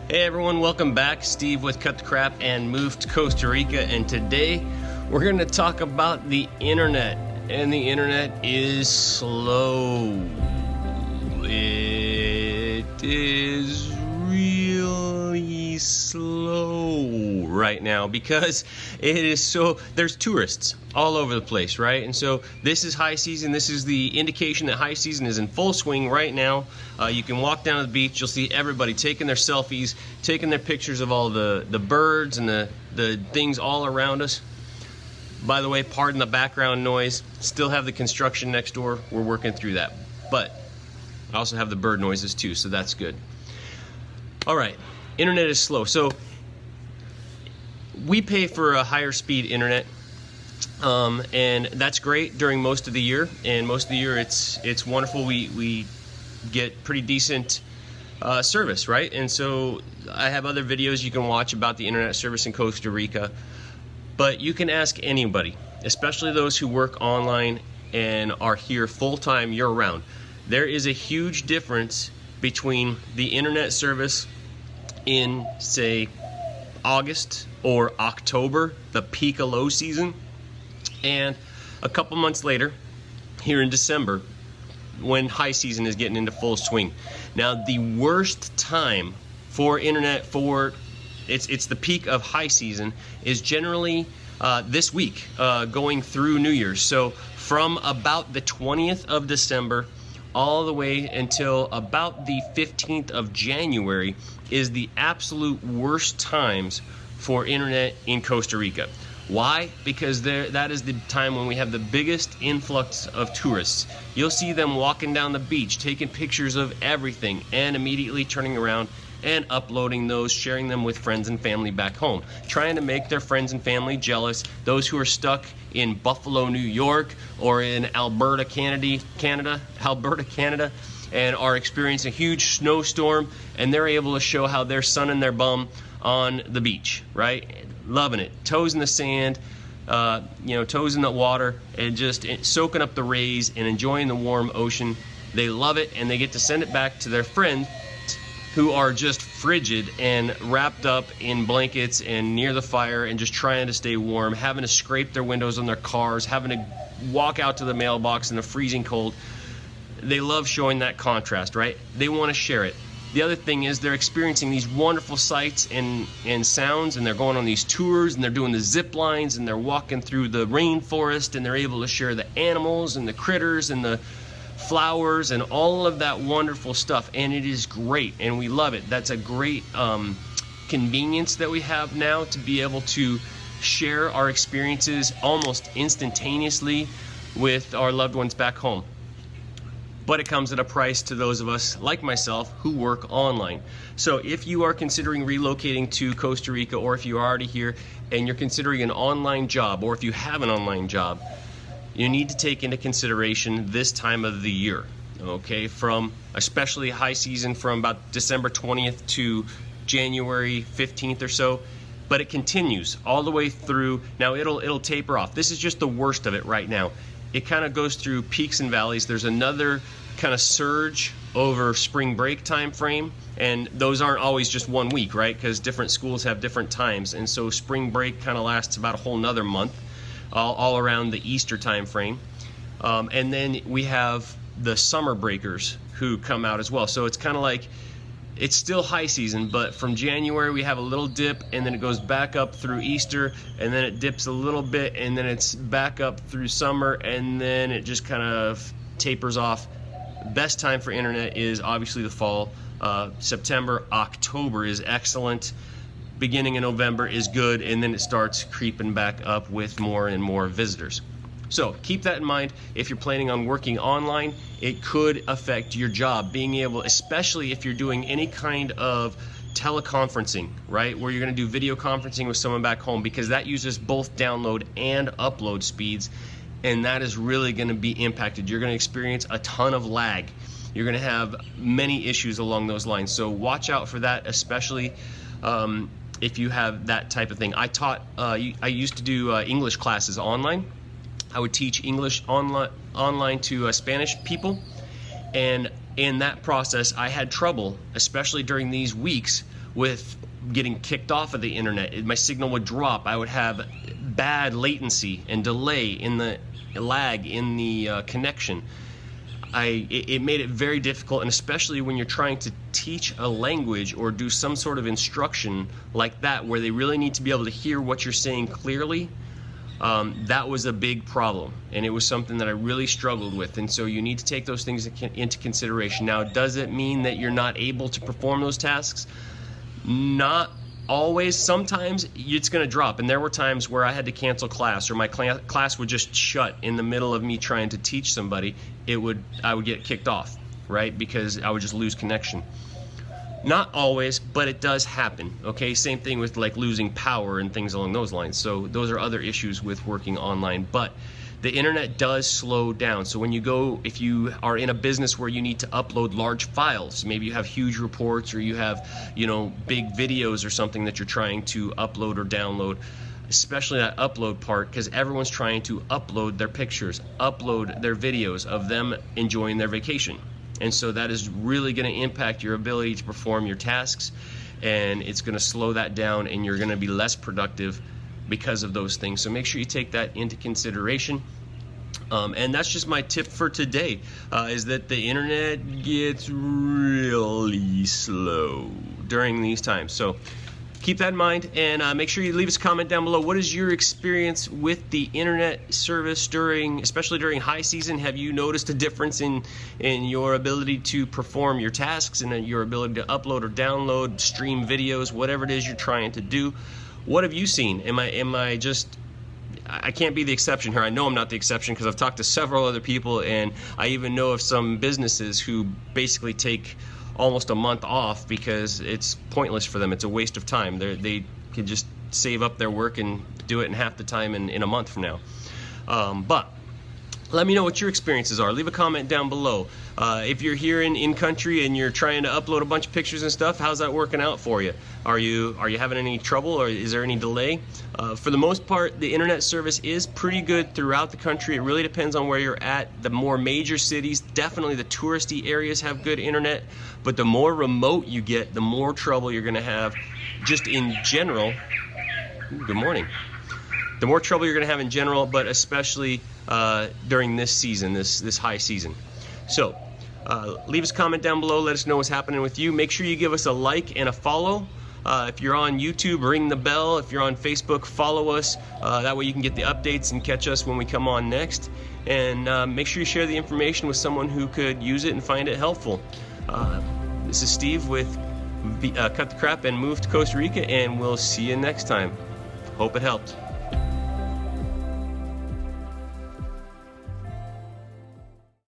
Hey everyone, welcome back. Steve with Cut the Crap and Moved to Costa Rica, and today we're going to talk about the internet. And the internet is slow. It is really slow right now because there's tourists all over the place, right? And so this is high season. This is the indication that high season is in full swing right now. You can walk down to the beach, you'll see everybody taking their selfies, taking their pictures of all the birds and the things all around us. By the way, pardon the background noise. Still have the construction next door. We're working through that. But I also have the bird noises too, so that's good. All right, internet is slow. So we pay for a higher speed internet, and that's great during most of the year. And most of the year it's wonderful. We get pretty decent service, right? And so I have other videos you can watch about the internet service in Costa Rica. But you can ask anybody, especially those who work online and are here full-time year-round. There is a huge difference between the internet service in, say, August or October, the peak of low season, and a couple months later, here in December, when high season is getting into full swing. Now, the worst time for internet it's the peak of high season is generally this week, going through New Year's. So from about the 20th of December all the way until about the 15th of January is the absolute worst times for internet in Costa Rica. Why? Because that is the time when we have the biggest influx of tourists. You'll see them walking down the beach, taking pictures of everything, and immediately turning around and uploading those, sharing them with friends and family back home, trying to make their friends and family jealous. Those who are stuck in Buffalo, New York, or in Alberta, Canada, and are experiencing a huge snowstorm, and they're able to show how they're sunning their bum on the beach, right? Loving it, toes in the sand, toes in the water, and just soaking up the rays and enjoying the warm ocean. They love it, and they get to send it back to their friends who are just frigid and wrapped up in blankets and near the fire and just trying to stay warm, having to scrape their windows on their cars, having to walk out to the mailbox in the freezing cold. They love showing that contrast, right? They want to share it. The other thing is they're experiencing these wonderful sights and sounds, and they're going on these tours, and they're doing the zip lines, and they're walking through the rainforest, and they're able to share the animals and the critters and the flowers and all of that wonderful stuff, and it is great, and we love it. That's a great convenience that we have now to be able to share our experiences almost instantaneously with our loved ones back home. But it comes at a price to those of us like myself who work online. So if you are considering relocating to Costa Rica, or if you're already here and you're considering an online job, or if you have an online job, you need to take into consideration this time of the year, okay? From especially high season from about December 20th to January 15th or so, but it continues all the way through. Now it'll taper off. This is just the worst of it right now. It kind of goes through peaks and valleys. There's another kind of surge over spring break time frame, and those aren't always just 1 week, right? Because different schools have different times, and so spring break kind of lasts about a whole nother month. All around the Easter time frame, and then we have the summer breakers who come out as well. So it's kind of like it's still high season, but from January we have a little dip, and then it goes back up through Easter, and then it dips a little bit, and then it's back up through summer, and then it just kind of tapers off. Best time for internet is obviously the fall. September, October is excellent. Beginning in November is good, and then it starts creeping back up with more and more visitors. So keep that in mind. If you're planning on working online, it could affect your job, being able, especially if you're doing any kind of teleconferencing, right, where you're going to do video conferencing with someone back home, because that uses both download and upload speeds, and that is really going to be impacted. You're going to experience a ton of lag. You're going to have many issues along those lines, so watch out for that, especially if you have that type of thing. I used to do English classes online. I would teach English online to Spanish people, and in that process, I had trouble, especially during these weeks, with getting kicked off of the internet. My signal would drop. I would have bad latency and delay in the lag in the connection. It made it very difficult, and especially when you're trying to teach a language or do some sort of instruction like that, where they really need to be able to hear what you're saying clearly. That was a big problem, and it was something that I really struggled with. And so you need to take those things into consideration. Now, does it mean that you're not able to perform those tasks? Not always. Sometimes it's going to drop, and there were times where I had to cancel class, or my class would just shut in the middle of me trying to teach somebody. I would get kicked off, right? Because I would just lose connection. Not always, but it does happen. Okay, same thing with like losing power and things along those lines. So those are other issues with working online. But the internet does slow down. So when you go, if you are in a business where you need to upload large files, maybe you have huge reports, or you have, big videos or something that you're trying to upload or download, especially that upload part, because everyone's trying to upload their pictures, upload their videos of them enjoying their vacation. And so that is really going to impact your ability to perform your tasks, and it's going to slow that down, and you're going to be less productive because of those things. So make sure you take that into consideration. And that's just my tip for today, is that the internet gets really slow during these times. So keep that in mind, and make sure you leave us a comment down below. What is your experience with the internet service especially during high season? Have you noticed a difference in your ability to perform your tasks, and your ability to upload or download, stream videos, whatever it is you're trying to do? What have you seen? I can't be the exception here. I know I'm not the exception, because I've talked to several other people, and I even know of some businesses who basically take almost a month off because it's pointless for them. It's a waste of time. They can just save up their work and do it in half the time in a month from now. But let me know what your experiences are. Leave a comment down below. If you're here in country and you're trying to upload a bunch of pictures and stuff, how's that working out for you? Are you having any trouble, or is there any delay? For the most part, the internet service is pretty good throughout the country. It really depends on where you're at. The more major cities, definitely the touristy areas, have good internet, but the more remote you get, the more trouble you're going to have just in general. Good morning. The more trouble you're going to have in general, but especially during this season, this high season. So leave us a comment down below. Let us know what's happening with you. Make sure you give us a like and a follow. If you're on YouTube, ring the bell. If you're on Facebook, follow us. That way you can get the updates and catch us when we come on next. And make sure you share the information with someone who could use it and find it helpful. This is Steve with Cut the Crap and Move to Costa Rica, and we'll see you next time. Hope it helped.